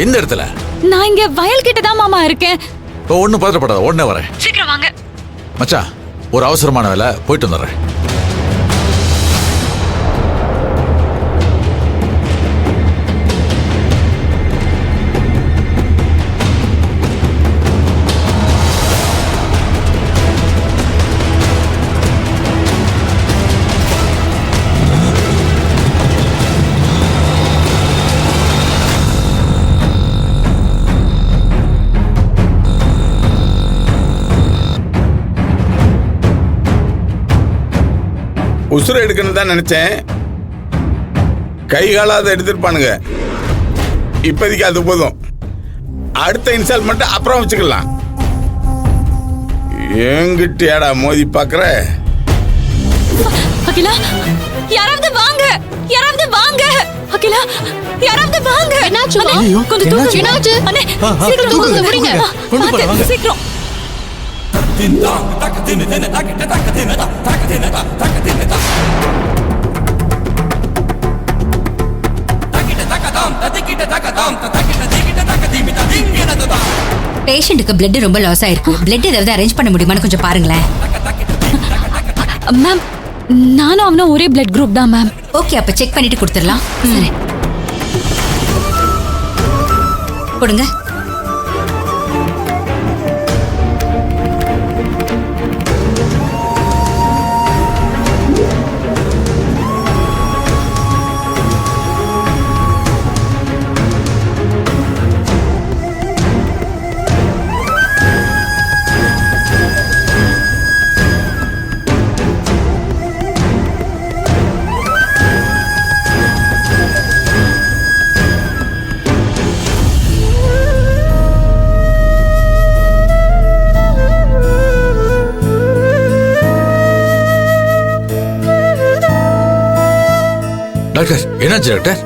எந்த இடத்துல? நான் இங்க வயல் கிட்ட தான் மாமா இருக்கேன். ஒன்னும் பதறப்படாத, உடனே வரேன். சீக்கிரம் வாங்க மச்சான், ஒரு அவசரமான வேலை, போயிட்டு வந்துடுறேன். உசுரை எடுக்கணும் தான் நினைச்சேன். கை காலாத எடுத்துருப்பானுங்க. இப்போதைக்கு அது போதும். அடுத்த இன்ஸ்டால்மெண்ட் அப்புறம் வச்சுக்கலாம். என்கிட்டயாடா மோதி பாக்குற? அகிலா, யாராவது வாங்க, யாராவது வாங்க. அகிலா, யாராவது வாங்க. என்னாச்சு? கொஞ்சம் தூக்கு. என்னாச்சு? அண்ணே, சீக்கிரம் தூக்குங்க, விடுங்க. கொண்டு போற வாங்க. சீக்கிரம். பேஷண்ட்டுக்கு பிளட் ரொம்ப லாஸ் ஆயிருக்கு. பிளட் ஏதாவது அரேஞ்ச் பண்ண முடியுமான்னு கொஞ்சம் பாருங்களேன். மேம், நானும் அவனும் ஒரே பிளட் குரூப் தான் மேம். ஓகே, அப்ப செக் பண்ணிட்டு கொடுத்துடலாம். சரி. கொடுங்க. டாக்டர், என்னாச்சு டாக்டர்?